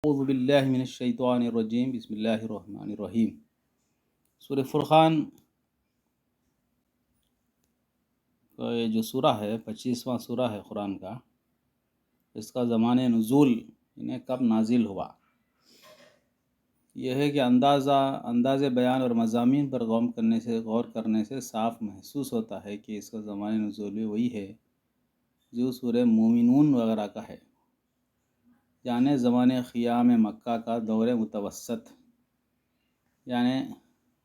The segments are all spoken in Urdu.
اعوذ باللہ من الشیطان الرجیم بسم اللہ الرحمن الرحیم۔ سورہ فرقان کا یہ جو سورہ ہے 25واں سورہ ہے قرآن کا، اس کا زمانِ نزول انہیں کب نازل ہوا، یہ ہے کہ انداز بیان اور مضامین پر غور کرنے سے صاف محسوس ہوتا ہے کہ اس کا زمانِ نزول بھی وہی ہے جو سورہ مومنون وغیرہ کا ہے، یعنی زمانِ قیام مکہ کا دور متوسط، یعنی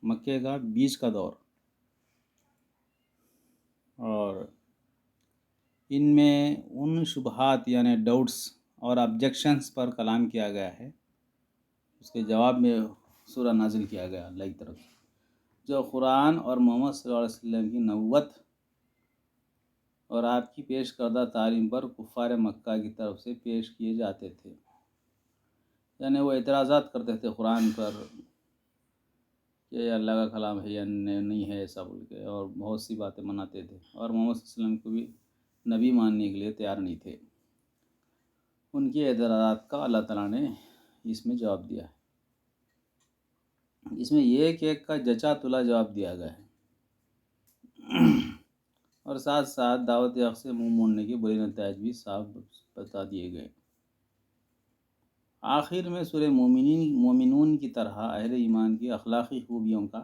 مکے کا بیچ کا دور، اور ان میں ان شبہات یعنی ڈاؤٹس اور آبجیکشنز پر کلام کیا گیا ہے، اس کے جواب میں سورہ نازل کیا گیا اللہ کی طرف سے، جو قرآن اور محمد صلی اللہ علیہ وسلم کی نبوت اور آپ کی پیش کردہ تعلیم پر کفار مکہ کی طرف سے پیش کیے جاتے تھے، یعنی وہ اعتراضات کرتے تھے قرآن پر کہ یہ اللہ کا کلام ہے یا نہیں ہے، ایسا بول کے، اور بہت سی باتیں مناتے تھے، اور محمد صلی اللہ علیہ وسلم کو بھی نبی ماننے کے لیے تیار نہیں تھے۔ ان کی اعتراضات کا اللہ تعالیٰ نے اس میں جواب دیا ہے۔ اس میں ایک ایک کا جچا تلا جواب دیا گیا ہے، اور ساتھ ساتھ دعوت حق سے منہ موڑنے کے برے نتائج بھی صاف بتا دیے گئے۔ آخر میں سورہ مومنون کی طرح اہل ایمان کی اخلاقی خوبیوں کا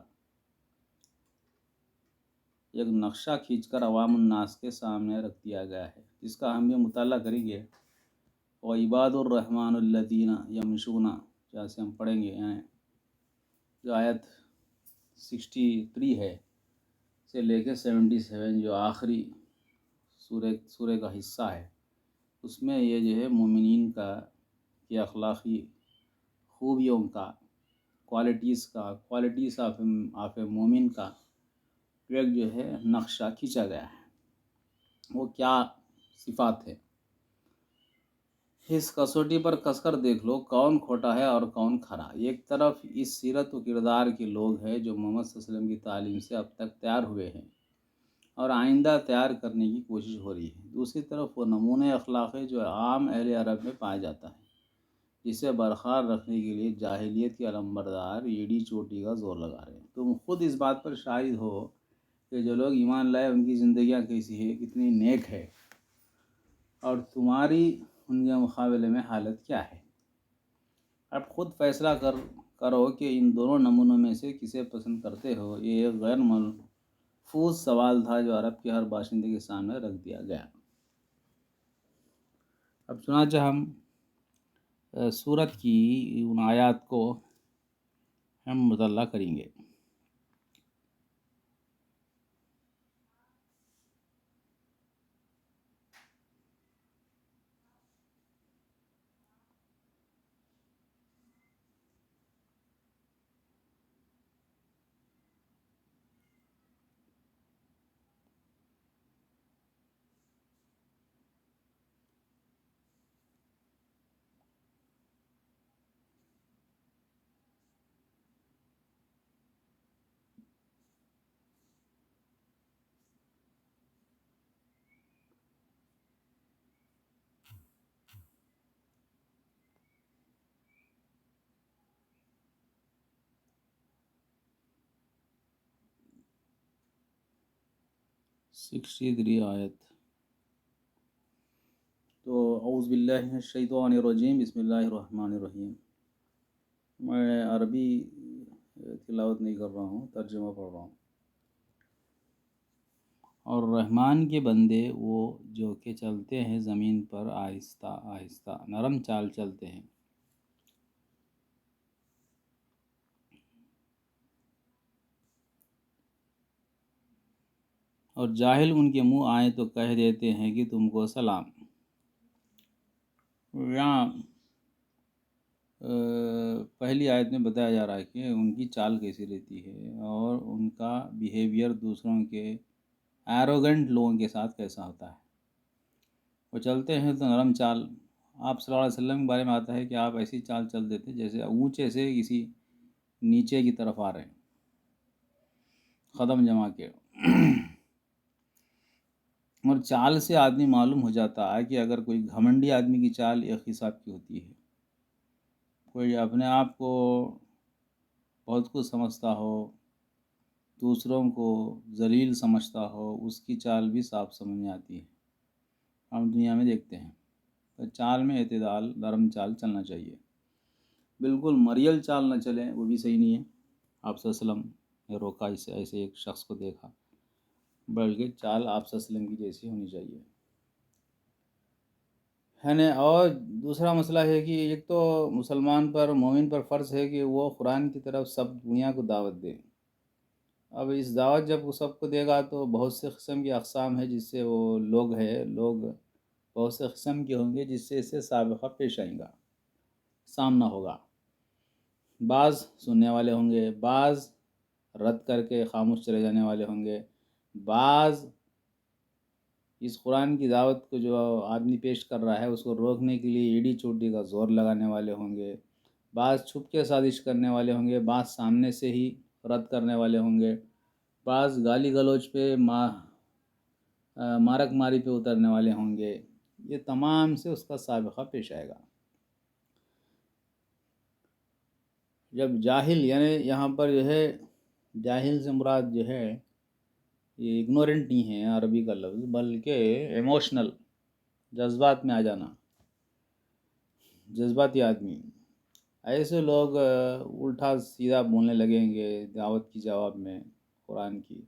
ایک نقشہ کھینچ کر عوام الناس کے سامنے رکھ دیا گیا ہے، جس کا ہم بھی مطالعہ کریں گے۔ وعباد الرحمن الذین یمشون، جہاں سے ہم پڑھیں گے، یعنی جو آیت 63 ہے سے لے کے 77 جو آخری سورہ کا حصہ ہے، اس میں یہ جو ہے مومنین کی اخلاقی خوبیوں کا، کوالٹیز آف اے مومن کا ایک جو ہے نقشہ کھینچا گیا ہے۔ وہ کیا صفات ہے، اس کسوٹی پر کس کر دیکھ لو کون کھوٹا ہے اور کون کھرا۔ ایک طرف اس سیرت و کردار کے لوگ ہیں جو محمد صلی اللہ علیہ وسلم کی تعلیم سے اب تک تیار ہوئے ہیں اور آئندہ تیار کرنے کی کوشش ہو رہی ہے، دوسری طرف وہ نمونۂ اخلاق ہے جو عام اہل عرب میں پایا جاتا ہے، جسے برقرار رکھنے کے لیے جاہلیت کے علمبردار ایڑی چوٹی کا زور لگا رہے ہیں۔ تم خود اس بات پر شاہد ہو کہ جو لوگ ایمان لائے ان کی زندگیاں کیسی ہے، کتنی نیک ہے، اور تمہاری ان کے مقابلے میں حالت کیا ہے۔ اب خود فیصلہ کرو کہ ان دونوں نمونوں میں سے کسے پسند کرتے ہو۔ یہ ایک غیر ملفوظ سوال تھا جو عرب کے ہر باشندے کے سامنے رکھ دیا گیا۔ اب چنانچہ ہم سورت کی ان آیات کو ہم مطالعہ کریں گے۔ سکسٹی آیت، تو اعوذ باللہ من الشیطان الرجیم بسم اللہ الرحمن الرحیم۔ میں عربی تلاوت نہیں کر رہا ہوں، ترجمہ پڑھ رہا ہوں۔ اور رحمان کے بندے وہ جو کہ چلتے ہیں زمین پر آہستہ آہستہ، نرم چال چلتے ہیں، اور جاہل ان کے منہ آئیں تو کہہ دیتے ہیں کہ تم کو سلام۔ یہاں پہلی آیت میں بتایا جا رہا ہے کہ ان کی چال کیسی رہتی ہے اور ان کا بیہیویئر دوسروں کے ایروگنٹ لوگوں کے ساتھ کیسا ہوتا ہے۔ وہ چلتے ہیں تو نرم چال، آپ صلی اللہ علیہ وسلم کے بارے میں آتا ہے کہ آپ ایسی چال چل دیتے جیسے اونچے سے کسی نیچے کی طرف آ رہے ہیں، قدم جما کے، اور چال سے آدمی معلوم ہو جاتا ہے کہ اگر کوئی گھمنڈی آدمی کی چال ایک حساب کی ہوتی ہے، کوئی اپنے آپ کو بہت کچھ سمجھتا ہو، دوسروں کو ذلیل سمجھتا ہو، اس کی چال بھی صاف سمجھ میں آتی ہے، ہم دنیا میں دیکھتے ہیں۔ تو چال میں اعتدال، نرم چال چلنا چاہیے، بالکل مریل چال نہ چلے، وہ بھی صحیح نہیں ہے۔ آپ صلی اللہ علیہ وسلم نے روکا اسے، ایسے ایک شخص کو دیکھا، بلکہ چال آپ صلی اللہ علیہ وسلم کی جیسی ہونی چاہیے، ہے نا۔ اور دوسرا مسئلہ ہے کہ ایک تو مسلمان پر، مومن پر فرض ہے کہ وہ قرآن کی طرف سب دنیا کو دعوت دے۔ اب اس دعوت جب وہ سب کو دے گا تو بہت سے قسم کی اقسام ہے جس سے وہ لوگ بہت سے قسم کے ہوں گے جس سے اس سے سابقہ پیش آئیں گا، سامنا ہوگا۔ بعض سننے والے ہوں گے، بعض رد کر کے خاموش چلے جانے والے ہوں گے، بعض اس قرآن کی دعوت کو جو آدمی پیش کر رہا ہے اس کو روکنے کے لیے ایڑی چوٹی کا زور لگانے والے ہوں گے، بعض چھپ کے سازش کرنے والے ہوں گے، بعض سامنے سے ہی رد کرنے والے ہوں گے، بعض گالی گلوچ پہ مارک ماری پہ اترنے والے ہوں گے۔ یہ تمام سے اس کا سابقہ پیش آئے گا۔ جب جاہل، یعنی یہاں پر جو ہے جاہل سے مراد جو ہے یہ اگنورنٹ نہیں ہے عربی کا لفظ، بلکہ ایموشنل، جذبات میں آ جانا، جذباتی آدمی، ایسے لوگ الٹا سیدھا بولنے لگیں گے دعوت کی جواب میں قرآن کی،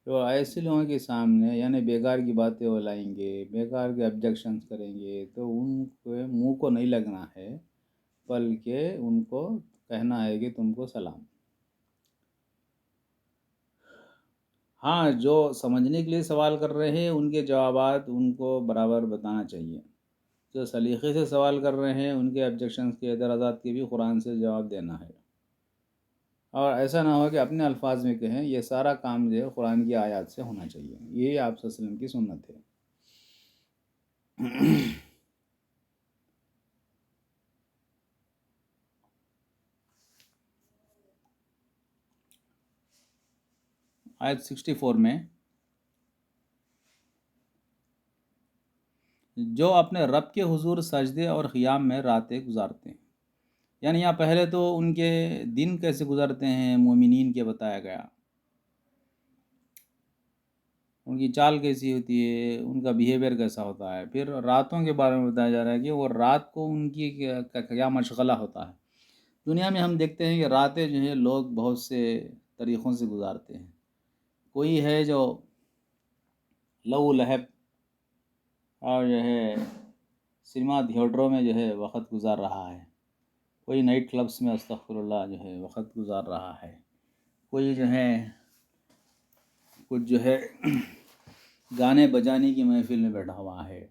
تو ایسے لوگوں کے سامنے یعنی بیکار کی باتیں وہ لائیں گے، بیکار کے آبجیکشنز کریں گے، تو ان کے منہ کو نہیں لگنا ہے، بلکہ ان کو کہنا ہے کہ تم کو سلام۔ ہاں، جو سمجھنے کے لیے سوال کر رہے ہیں ان کے جوابات ان کو برابر بتانا چاہیے، جو سلیقے سے سوال کر رہے ہیں ان کے آبجیکشنز کے، اعتراضات کے بھی قرآن سے جواب دینا ہے، اور ایسا نہ ہو کہ اپنے الفاظ میں کہیں۔ یہ سارا کام جو ہے قرآن کی آیات سے ہونا چاہیے، یہی آپ صلی اللہ علیہ وسلم کی سنت ہے۔ آیت 64 میں، جو اپنے رب کے حضور سجدے اور قیام میں راتیں گزارتے ہیں، یعنی یہاں پہلے تو ان کے دن کیسے گزرتے ہیں مومنین کے بتایا گیا، ان کی چال کیسی ہوتی ہے، ان کا بیہیویئر کیسا ہوتا ہے، پھر راتوں کے بارے میں بتایا جا رہا ہے کہ وہ رات کو ان کی کیا مشغلہ ہوتا ہے۔ دنیا میں ہم دیکھتے ہیں کہ راتیں جو ہیں لوگ بہت سے طریقوں سے گزارتے ہیں۔ کوئی ہے جو لو لہب اور جو ہے سنیما تھیٹروں میں جو ہے وقت گزار رہا ہے، کوئی نائٹ کلبس میں استغفر اللہ جو ہے وقت گزار رہا ہے، کوئی جو ہے کچھ جو ہے گانے بجانے کی محفل میں بیٹھا ہوا ہے،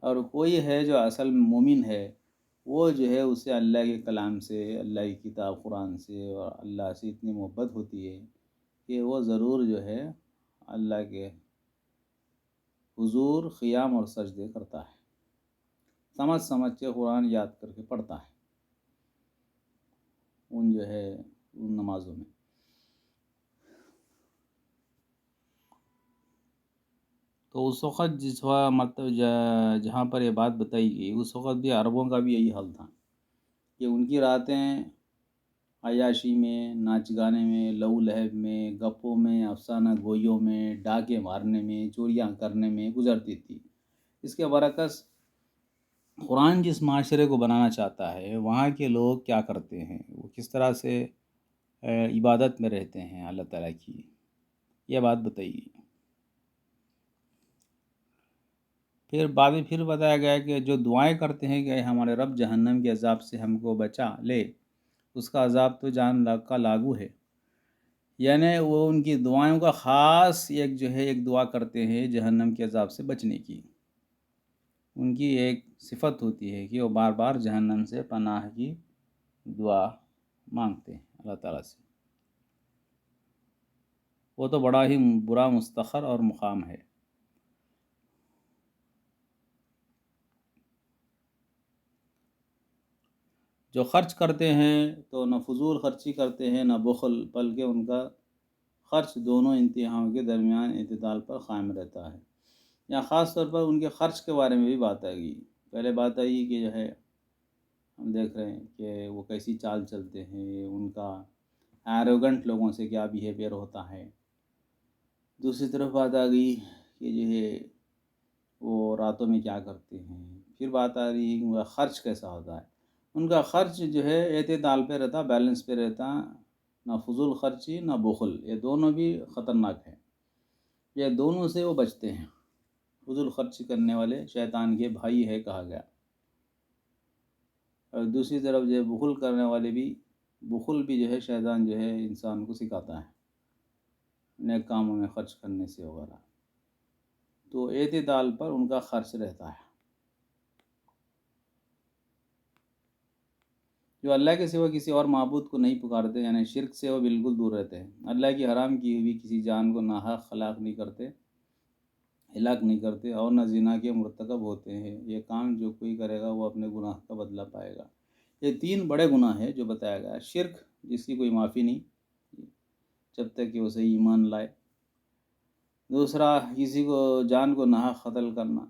اور کوئی ہے جو اصل مومن ہے، وہ جو ہے اسے اللہ کے کلام سے، اللہ کی کتاب قرآن سے اور اللہ سے اتنی محبت ہوتی ہے کہ وہ ضرور جو ہے اللہ کے حضور قیام اور سجدے کرتا ہے، سمجھ سمجھ کے قرآن یاد کر کے پڑھتا ہے ان جو ہے ان نمازوں میں۔ تو اس وقت مطلب جہاں پر یہ بات بتائی گئی اس وقت بھی عربوں کا بھی یہی حال تھا کہ ان کی راتیں عیاشی میں، ناچ گانے میں، لو لہب میں، گپوں میں، افسانہ گوئیوں میں، ڈاکے مارنے میں، چوریاں کرنے میں گزرتی تھی۔ اس کے برعکس قرآن جس معاشرے کو بنانا چاہتا ہے وہاں کے لوگ کیا کرتے ہیں، وہ کس طرح سے عبادت میں رہتے ہیں اللہ تعالیٰ کی، یہ بات بتائی گئی۔ پھر بعد میں پھر بتایا گیا کہ جو دعائیں کرتے ہیں کہ اے ہمارے رب جہنم کے عذاب سے ہم کو بچا لے، اس کا عذاب تو جان کا لاگو ہے، یعنی وہ ان کی دعائوں کا خاص ایک دعا کرتے ہیں جہنم کے عذاب سے بچنے کی۔ ان کی ایک صفت ہوتی ہے کہ وہ بار بار جہنم سے پناہ کی دعا مانگتے ہیں اللہ تعالیٰ سے۔ وہ تو بڑا ہی برا مستقر اور مقام ہے۔ جو خرچ کرتے ہیں تو نہ فضول خرچی کرتے ہیں نہ بخل، بلکہ ان کا خرچ دونوں انتہاؤں کے درمیان اعتدال پر قائم رہتا ہے۔ یہاں خاص طور پر ان کے خرچ کے بارے میں بھی بات آئے گی۔ پہلے بات آئی کہ جو ہے ہم دیکھ رہے ہیں کہ وہ کیسی چال چلتے ہیں، ان کا ایروگنٹ لوگوں سے کیا بیہیویئر ہوتا ہے۔ دوسری طرف بات آ گئی کہ جو ہے وہ راتوں میں کیا کرتے ہیں، پھر بات آ رہی ہے کہ ان کا خرچ کیسا ہوتا ہے۔ ان کا خرچ جو ہے اعتدال پہ رہتا، بیلنس پہ رہتا، نہ فضول خرچی نہ بخل، یہ دونوں بھی خطرناک ہیں، یہ دونوں سے وہ بچتے ہیں۔ فضول خرچ کرنے والے شیطان کے بھائی ہے کہا گیا، اور دوسری طرف جو ہے بخل کرنے والے بھی، بخل بھی جو ہے شیطان جو ہے انسان کو سکھاتا ہے نیک کاموں میں خرچ کرنے سے وغیرہ، تو اعتدال پر ان کا خرچ رہتا ہے۔ جو اللہ کے سوا کسی اور معبود کو نہیں پکارتے، یعنی شرک سے وہ بالکل دور رہتے ہیں، اللہ کی حرام کی ہوئی کسی جان کو ناحق ہلاک نہیں کرتے، ہلاک نہیں کرتے، اور نہ زنا کے مرتکب ہوتے ہیں۔ یہ کام جو کوئی کرے گا وہ اپنے گناہ کا بدلہ پائے گا۔ یہ 3 بڑے گناہ ہیں جو بتایا گیا ہے۔ شرک جس کی کوئی معافی نہیں جب تک کہ اسے ایمان لائے۔ دوسرا، کسی کو جان کو ناحق قتل کرنا۔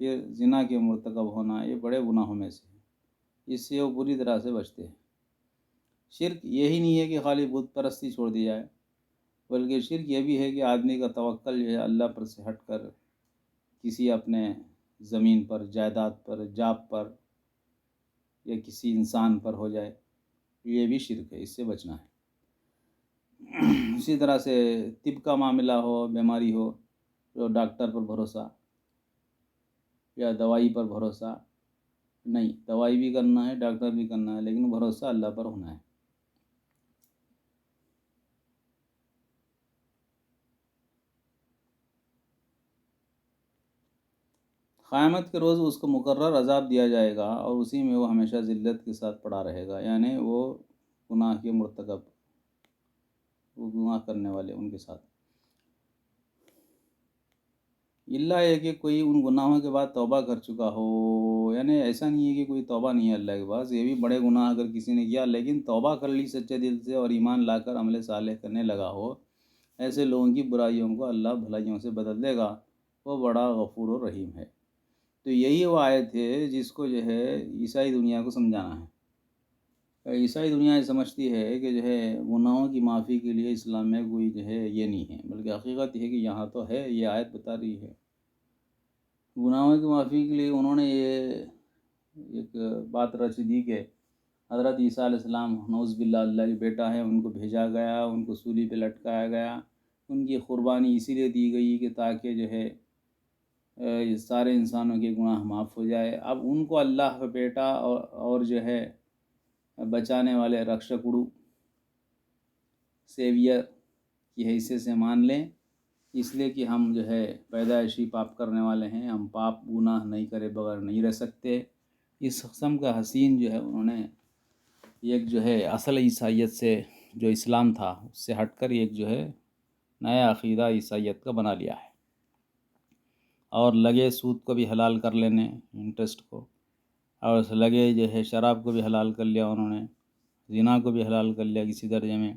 پھر زنا کے مرتکب ہونا، یہ بڑے گناہوں میں سے ہے، اس سے وہ پوری طرح سے بچتے ہیں۔ شرک یہی نہیں ہے کہ خالی بت پرستی چھوڑ دی جائے، بلکہ شرک یہ بھی ہے کہ آدمی کا توکل جو ہے اللہ پر سے ہٹ کر کسی اپنے زمین پر، جائیداد پر، جاب پر یا کسی انسان پر ہو جائے، یہ بھی شرک ہے، اس سے بچنا ہے۔ اسی طرح سے طب کا معاملہ ہو، بیماری ہو، تو ڈاکٹر پر بھروسہ یا دوائی پر بھروسہ نہیں، دوائی بھی کرنا ہے، ڈاکٹر بھی کرنا ہے، لیکن بھروسہ اللہ پر ہونا ہے۔ قیامت کے روز اس کو مقرر عذاب دیا جائے گا، اور اسی میں وہ ہمیشہ ذلت کے ساتھ پڑا رہے گا، یعنی وہ گناہ کے مرتکب، وہ گناہ کرنے والے ان کے ساتھ۔ اللہ ہے کہ کوئی ان گناہوں کے بعد توبہ کر چکا ہو، یعنی ایسا نہیں ہے کہ کوئی توبہ نہیں ہے اللہ کے پاس، یہ بھی بڑے گناہ اگر کسی نے کیا لیکن توبہ کر لی سچے دل سے اور ایمان لا کر عمل صالح کرنے لگا ہو، ایسے لوگوں کی برائیوں کو اللہ بھلائیوں سے بدل دے گا، وہ بڑا غفور و رحیم ہے۔ تو یہی وہ آیت ہے جس کو جو ہے عیسائی دنیا کو سمجھانا ہے۔ عیسائی دنیا یہ سمجھتی ہے کہ جو ہے گناہوں کی معافی کے لیے اسلام میں کوئی جو ہے یہ نہیں ہے، بلکہ حقیقت یہ ہے کہ یہاں تو ہے، یہ آیت بتا رہی ہے۔ گناہوں کی معافی کے لیے انہوں نے یہ ایک بات رچ دی کہ حضرت عیسیٰ علیہ السلام نعوذ باللہ اللہ کے بیٹا ہے، ان کو بھیجا گیا، ان کو سولی پہ لٹکایا گیا، ان کی قربانی اسی لیے دی گئی کہ تاکہ جو ہے سارے انسانوں کے گناہ معاف ہو جائے۔ اب ان کو اللہ کا بیٹا اور جو ہے بچانے والے رکشکڑو، سیویئر کی حیثیت سے مان لیں، اس لیے کہ ہم جو ہے پیدائشی پاپ کرنے والے ہیں، ہم پاپ گناہ نہیں کرے بغیر نہیں رہ سکتے۔ اس قسم کا حسین جو ہے انہوں نے ایک جو ہے اصل عیسائیت سے، جو اسلام تھا اس سے ہٹ کر ایک جو ہے نیا عقیدہ عیسائیت کا بنا لیا ہے، اور لگے سود کو بھی حلال کر لینے، انٹرسٹ کو، اور لگے جو ہے شراب کو بھی حلال کر لیا انہوں نے، زنا کو بھی حلال کر لیا کسی درجے میں،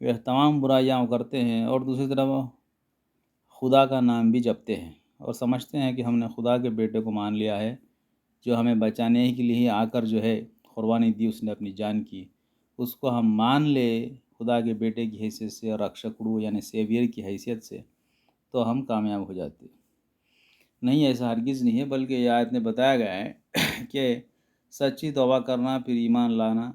یہ تمام برائیاں وہ کرتے ہیں، اور دوسری طرف خدا کا نام بھی جپتے ہیں اور سمجھتے ہیں کہ ہم نے خدا کے بیٹے کو مان لیا ہے، جو ہمیں بچانے کے لیے ہی آ کر جو ہے قربانی دی اس نے اپنی جان کی، اس کو ہم مان لے خدا کے بیٹے کی حیثیت سے اور رکشکڑو یعنی سیویئر کی حیثیت سے، تو ہم کامیاب ہو جاتے۔ نہیں، ایسا ہرگز نہیں ہے، بلکہ یہ آیت نے بتایا گیا ہے کہ سچی توبہ کرنا، پھر ایمان لانا،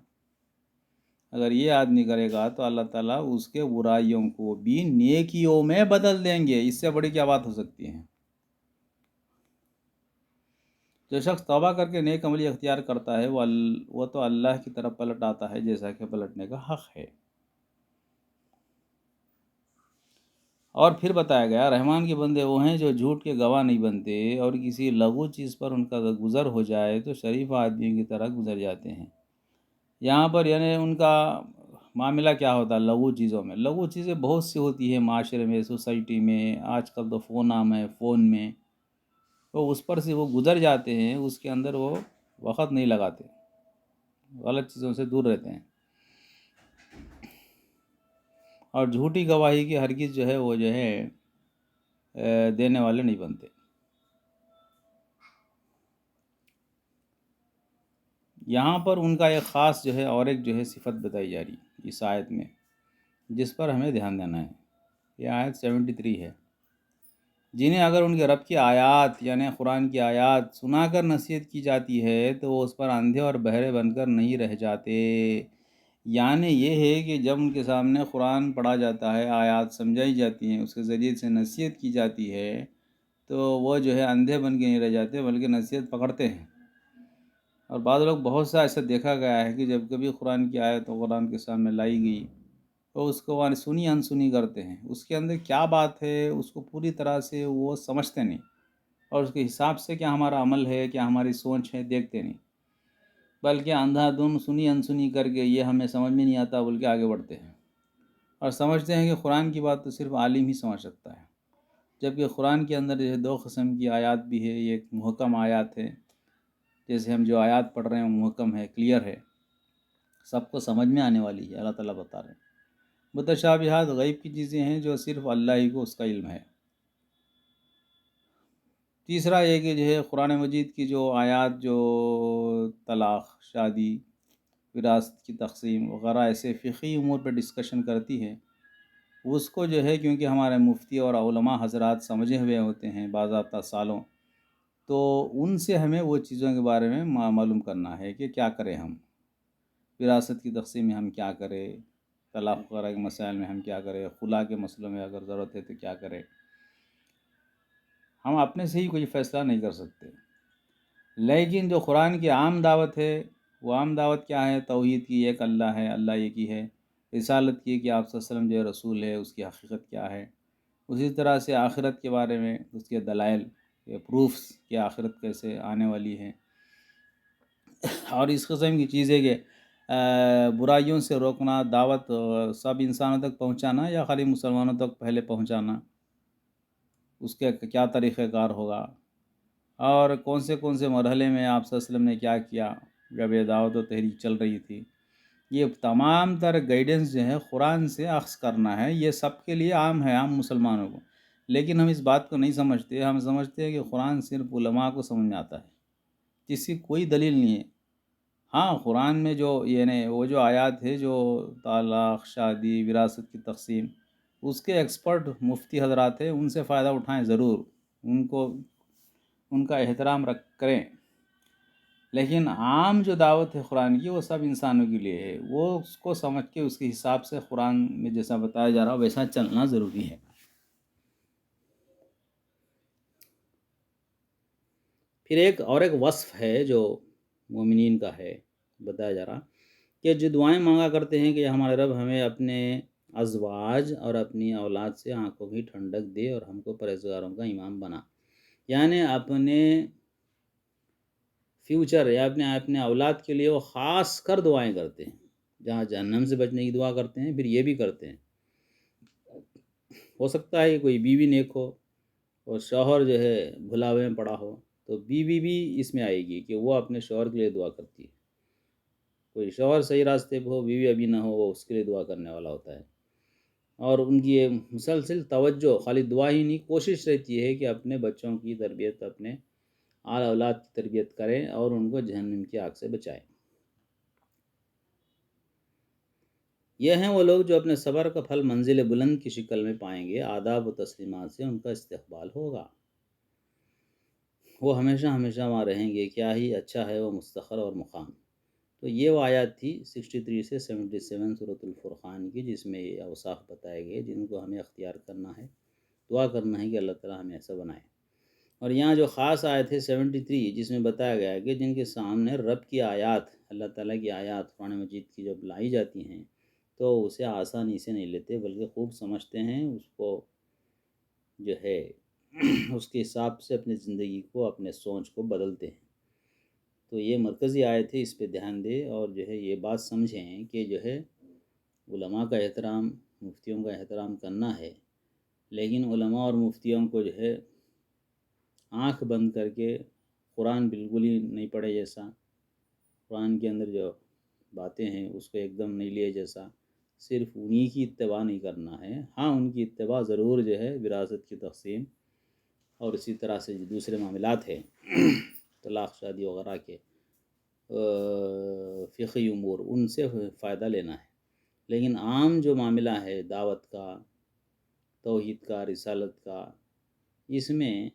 اگر یہ آدمی کرے گا تو اللہ تعالیٰ اس کے برائیوں کو بھی نیکیوں میں بدل دیں گے۔ اس سے بڑی کیا بات ہو سکتی ہے؟ جو شخص توبہ کر کے نیک عملی اختیار کرتا ہے وہ تو اللہ کی طرف پلٹ آتا ہے جیسا کہ پلٹنے کا حق ہے۔ اور پھر بتایا گیا رحمان کے بندے وہ ہیں جو جھوٹ کے گواہ نہیں بنتے، اور کسی لغو چیز پر ان کا گزر ہو جائے تو شریف آدمیوں کی طرح گزر جاتے ہیں۔ یہاں پر یعنی ان کا معاملہ کیا ہوتا ہے لغو چیزوں میں؟ لغو چیزیں بہت سی ہوتی ہیں معاشرے میں، سوسائٹی میں، آج کل تو فون عام ہے، فون میں تو اس پر سے وہ گزر جاتے ہیں، اس کے اندر وہ وقت نہیں لگاتے، غلط چیزوں سے دور رہتے ہیں، اور جھوٹی گواہی کی ہرگز جو ہے وہ جو ہے دینے والے نہیں بنتے۔ یہاں پر ان کا ایک خاص جو ہے اور ایک جو ہے صفت بتائی جا رہی ہے اس آیت میں، جس پر ہمیں دھیان دینا ہے۔ یہ آیت 73 ہے۔ جنہیں اگر ان کے رب کی آیات یعنی قرآن کی آیات سنا کر نصیحت کی جاتی ہے تو وہ اس پر اندھے اور بہرے بن کر نہیں رہ جاتے۔ یعنی یہ ہے کہ جب ان کے سامنے قرآن پڑھا جاتا ہے، آیات سمجھائی جاتی ہیں، اس کے ذریعے سے نصیحت کی جاتی ہے، تو وہ جو ہے اندھے بن کے نہیں رہ جاتے بلکہ نصیحت پکڑتے ہیں۔ اور بعض لوگ بہت سا ایسا دیکھا گیا ہے کہ جب کبھی قرآن کی آیت قرآن کے سامنے لائی گئی تو اس کو وہ سنی انسنی کرتے ہیں، اس کے اندر کیا بات ہے اس کو پوری طرح سے وہ سمجھتے نہیں، اور اس کے حساب سے کیا ہمارا عمل ہے، کیا ہماری سوچ ہے، دیکھتے نہیں، بلکہ اندھا دھن سنی انسنی کر کے یہ ہمیں سمجھ میں نہیں آتا بول کے آگے بڑھتے ہیں، اور سمجھتے ہیں کہ قرآن کی بات تو صرف عالم ہی سمجھ سکتا ہے، جبکہ قرآن کے اندر جو ہے دو قسم کی آیات بھی ہے۔ یہ ایک محکم آیات ہے، جیسے ہم جو آیات پڑھ رہے ہیں وہ محکم ہے، کلیئر ہے، سب کو سمجھ میں آنے والی ہے، اللہ تعالیٰ بتا رہے ہیں۔ متشابہات غیب کی چیزیں ہیں جو صرف اللہ ہی کو اس کا علم ہے۔ تیسرا یہ کہ جو ہے قرآن مجید کی جو آیات جو طلاق، شادی، وراثت کی تقسیم وغیرہ ایسے فقہی امور پہ ڈسکشن کرتی ہے، اس کو جو ہے کیونکہ ہمارے مفتی اور علماء حضرات سمجھے ہوئے ہوتے ہیں باضابطہ سالوں، تو ان سے ہمیں وہ چیزوں کے بارے میں معلوم کرنا ہے کہ کیا کریں ہم، وراثت کی تقسیم میں ہم کیا کریں، طلاق وغیرہ کے مسائل میں ہم کیا کریں، خلا کے مسئلوں میں اگر ضرورت ہے تو کیا کریں۔ ہم اپنے سے ہی کوئی فیصلہ نہیں کر سکتے، لیکن جو قرآن کی عام دعوت ہے، وہ عام دعوت کیا ہے؟ توحید کی، ایک اللہ ہے، اللہ ایک ہی ہے، رسالت کی کہ آپ صلی اللہ علیہ وسلم جو رسول ہے، اس کی حقیقت کیا ہے، اسی طرح سے آخرت کے بارے میں اس کے دلائل، پروفس کہ آخرت کیسے آنے والی ہے، اور اس قسم کی چیزیں کہ برائیوں سے روکنا، دعوت سب انسانوں تک پہنچانا یا خالی مسلمانوں تک پہلے پہنچانا، اس کے کیا طریقہ کار ہوگا، اور کون سے مرحلے میں آپ صلی اللہ علیہ وسلم نے کیا کیا جب یہ دعوت و تحریک چل رہی تھی، یہ تمام تر گائیڈنس جو ہے قرآن سے اخذ کرنا ہے۔ یہ سب کے لیے عام ہے، عام مسلمانوں کو، لیکن ہم اس بات کو نہیں سمجھتے۔ ہم سمجھتے ہیں کہ قرآن صرف علماء کو سمجھ میں آتا ہے، جس کی کوئی دلیل نہیں ہے۔ ہاں، قرآن میں جو یعنی وہ جو آیات ہے جو طلاق، شادی، وراثت کی تقسیم، اس کے ایکسپرٹ مفتی حضرات ہیں، ان سے فائدہ اٹھائیں ضرور، ان کا احترام کریں، لیکن عام جو دعوت ہے قرآن کی وہ سب انسانوں کے لیے ہے۔ وہ اس کو سمجھ کے اس کے حساب سے قرآن میں جیسا بتایا جا رہا ویسا چلنا ضروری ہے۔ پھر ایک وصف ہے جو مومنین کا ہے، بتایا جا رہا کہ جو دعائیں مانگا کرتے ہیں کہ ہمارے رب ہمیں اپنے ازواج اور اپنی اولاد سے آنکھوں کی ٹھنڈک دے اور ہم کو پرہیزگاروں کا امام بنا، یعنی اپنے فیوچر یا اپنے اولاد کے لیے وہ خاص کر دعائیں کرتے ہیں، جہاں جہنم سے بچنے کی دعا کرتے ہیں، پھر یہ بھی کرتے ہیں۔ ہو سکتا ہے کہ کوئی بیوی نیک ہو اور شوہر جو ہے بھلاوے میں پڑا ہو، تو بیوی بھی اس میں آئے گی کہ وہ اپنے شوہر کے لیے دعا کرتی ہے۔ کوئی شوہر صحیح راستے پہ ہو، بیوی ابھی نہ ہو، وہ اس کے لیے دعا کرنے والا ہوتا ہے، اور ان کی یہ مسلسل توجہ خالی دعا ہی نہیں، کوشش رہتی ہے کہ اپنے بچوں کی تربیت، اپنے آل اولاد کی تربیت کریں اور ان کو جہنم کی آگ سے بچائیں۔ یہ ہیں وہ لوگ جو اپنے صبر کا پھل منزل بلند کی شکل میں پائیں گے، آداب و تسلیمات سے ان کا استقبال ہوگا، وہ ہمیشہ ہمیشہ وہاں رہیں گے، کیا ہی اچھا ہے وہ مستقر اور مقام۔ تو یہ وہ آیات تھی 63 سے 77 سورۃ الفرقان کی، جس میں یہ اوصاف بتائے گئے جن کو ہمیں اختیار کرنا ہے، دعا کرنا ہے کہ اللہ تعالیٰ ہمیں ایسا بنائے۔ اور یہاں جو خاص آیت ہے 73، جس میں بتایا گیا ہے کہ جن کے سامنے رب کی آیات، اللہ تعالیٰ کی آیات قرآن مجید کی جب لائی جاتی ہیں تو اسے آسانی سے نہیں لیتے بلکہ خوب سمجھتے ہیں، اس کو جو ہے اس کے حساب سے اپنی زندگی کو، اپنے سوچ کو بدلتے ہیں۔ تو یہ مرکزی آیت ہے، اس پہ دھیان دیں، اور جو ہے یہ بات سمجھیں کہ جو ہے علماء کا احترام، مفتیوں کا احترام کرنا ہے، لیکن علماء اور مفتیوں کو جو ہے آنکھ بند کر کے قرآن بالکل ہی نہیں پڑھے جیسا، قرآن کے اندر جو باتیں ہیں اس کو ایک دم نہیں لیے جیسا، صرف انہی کی اتباع نہیں کرنا ہے۔ ہاں، ان کی اتباع ضرور جو ہے وراثت کی تقسیم اور اسی طرح سے جو دوسرے معاملات ہیں طلاق، شادی وغیرہ کے، فقہی امور ان سے فائدہ لینا ہے، لیکن عام جو معاملہ ہے دعوت کا، توحید کا، رسالت کا، اس میں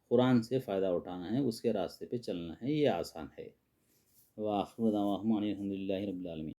قرآن سے فائدہ اٹھانا ہے، اس کے راستے پہ چلنا ہے، یہ آسان ہے۔ وآخر دعواہم ان الحمد للہ رب العالمین۔